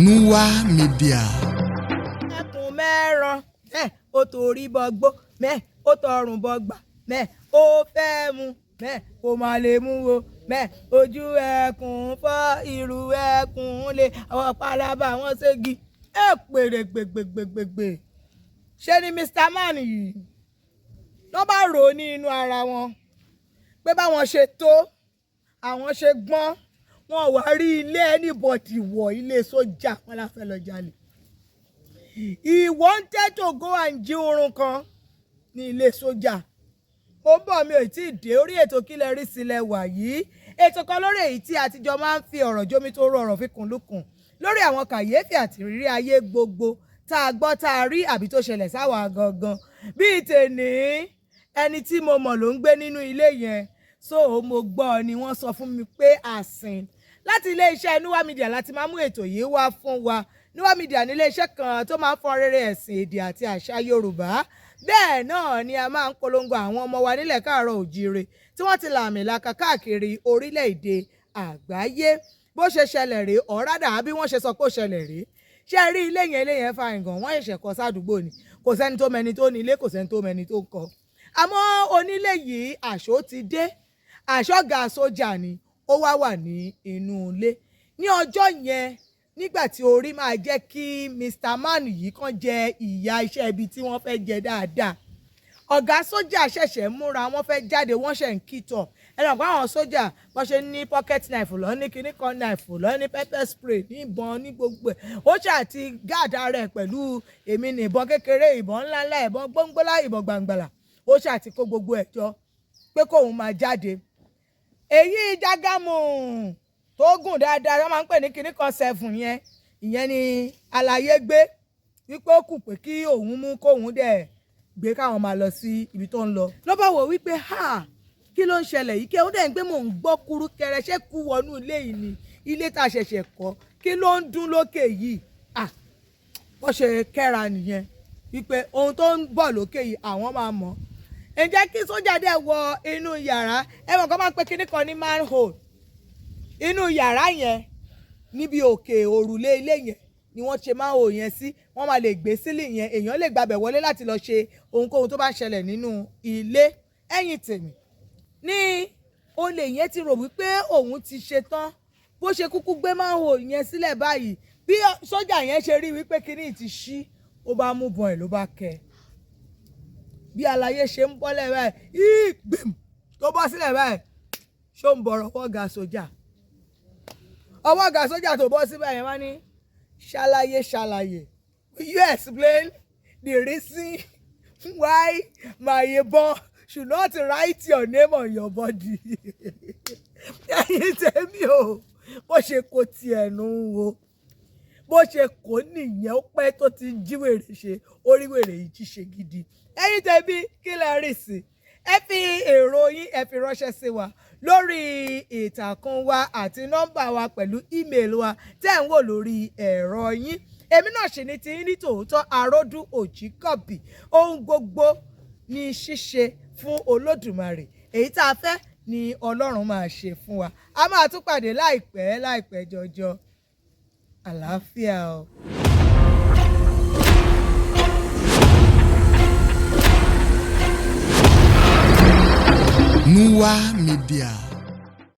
Nuwa Media. Ẹkùn M'Ẹ Ran, ó torí bọgbó, ó tọrùn bọgbà, ó fẹ́ mu, kò má lè mú o, ojú ẹkùn fọ́, ìrù ẹkùn lè, àwọn pálábá wọn ségi, pèrè gbègbègbègbè. Ṣé ni Mr. Man yìí ló bá rò ní inú ara wọn pé báwọn ṣe tó, àwọn ṣe gbọ́n, wọn wá rí ilé anybody wọ̀, ilé sójà wọn la fẹ́ lọ jalè. He wanted to go and jí oorun kan ní ilé sójà. Ó bọ̀ mi ò tí ì dé orí ètò Kílẹ̀ rí sílẹ̀ wà yìí. Ètò kan lórí èyí tí àtijọ́ máa ń fi ọ̀rọ̀ jómi tó rọ ọ̀rọ̀ fi kùn lùkùn lórí àwọn kàyéfì àti ìrírí ayé gbogbo tá a gbọ́ tá a rí àbí tó ṣẹlẹ̀ sáwà gangan. Bíi tèní ẹni tí mo mọ̀ ló ń gbé nínú ilé yẹn, so mo gbọ́ ni wọ́n sọ fún mi pé àsìn láti ilé iṣẹ́ Nuwa Media láti máa mú ètò yìí wá fún wa. Nuwa Media ní ilé iṣẹ́ kan tó máa ń fọ́n rere ẹ̀sìn, èdè àti àṣà Yorùbá. Bẹ́ẹ̀ náà ni a máa ń polongo àwọn ọmọ wa nílẹ̀ káàárọ̀ òjíire tí wọ́n ti làmìlaka káàkiri orílẹ̀-èdè àgbáyé. Bó ṣe ṣẹlẹ̀ rèé, ọ̀rádà bí wọ́n ṣe sọ pé ó ṣẹlẹ̀ rèé. Ṣé rí ilé yẹn fa ìgàn, wọ́n ṣẹ̀ṣẹ̀ kọ́ sádùúgbò ni, kò sẹ́ni tó mẹni tó ní ilé, kò sẹ́ni tó mẹni tó kọ́. Àmọ́ onílé yìí àṣó ti dé, àṣọ́gà sójà ni ó wá wà ní inú ilé. Ní ọjọ́ yẹn, nígbà tí orí máa jẹ́ kí Mr. Man yìí kàn jẹ ìyà iṣẹ́ ibi tí wọ́n fẹ́ jẹ dáadáa. Ọ̀gá sójà ṣẹ̀ṣẹ̀ múra, wọ́n fẹ́ jáde, wọ́n ṣẹ̀ ń kìtọ̀. Ẹnì kan àwọn sójà wọ́n ṣe ní pocket knife lọ, ní kíní kan knife lọ, ní pepper spray, ní ìbọn, ní gbogbo ẹ̀. Ó ṣe àti gáàdà rẹ̀ pẹ̀lú èmi ní ìbọn kékeré, ìbọn ńláńlá, ìbọn gbóngbólá, ìbọn gbàngbàlà. Ó ṣe àti kó gbogbo ẹ̀ jọ pé kóun máa jáde. Èyí jágámù tó gùn dáadáa wọ́n máa ń pè ní kíní kan 7 yẹn, ìyẹn ni àlàyé gbé wípé ó kù pé kí òun mú kóun dẹ̀ gbé káwọn máa lọ sí ibi tó ń lọ. Ló bá wò wípé kí ló ń ṣẹlẹ̀ yìí, kí ó dẹ̀ ń gbé mò ń gbọ́ kúrú kẹrẹ, ṣé kú wọnú ilé yìí ni, ilé tá a ṣẹ̀ṣẹ̀ kọ́, kí ló ń dún lókè yìí. Wọ́n ṣe kẹ́ra nìyẹn wípé ohun tó ń bọ̀ lókè yìí àwọn máa mọ̀. Ǹjẹ́ kí sójà dẹ̀ wọ inú yàrá, ẹ̀wọ̀n kan máa ń pe kíní kan ní manhole. Inú yàrá yẹn níbi òkè òrùlé ilé yẹn ni wọ́n ṣe manhole yẹn sí. Wọ́n máa lè gbé sílì yẹn, èèyàn lè gbabẹ̀ wọlé láti lọ ṣe ohunkóhun tó bá ṣẹlẹ̀ nínú ilé. Ẹ̀yìn tèmi ní olè yẹn ti rò wípé òun ti ṣe tán, bó ṣe kúkú gbé manhole yẹn sílẹ̀ báyìí, bí sójà yẹn ṣe rí wípé kíní ti ṣí, ó bá mú bọn ẹ̀ ló bá kẹ́. Bí àlàyé ṣe ń bọ́lẹ̀ báyìí, gbìm tó bọ́ sílẹ̀ báyìí, ṣó ń bọ̀rọ̀ ọwọ́ ga sójà. Ọwọ́ ga sójà tó bọ́ síbẹ̀ yẹn wá ní ṣàlàyé. Will you explain the reason why my ìbọn should not write your name on your body? Ẹ̀yin tèmi o, bó ṣe kó tiẹ̀ nù wo, bó ṣe kó nìyẹn, ó pẹ́ tó ti jí wèrè ṣe, orí wèrè yìí jí ṣe gidi. Ẹ̀yin tèmi kí lẹ rí sí? Ẹ fi èrò yín ẹ fi ránṣẹ́ sí wa lórí ìtàkùn wa àti nọ́mbà wa pẹ̀lú ímeèlì wa tẹ́ ń wò lórí ẹ̀rọ yín. Èmi náà ṣì ní ti yín ní tòótọ́, Aródú Òjíkọ̀bì. Ohun gbogbo ní ṣíṣe fún Olódùmarè. Èyí tá a fẹ́ ni Ọlọ́run máa ṣe fún wa. A máa tún pàdé láìpẹ́ jọjọ. Àlàáfíà o. Nuwa Media.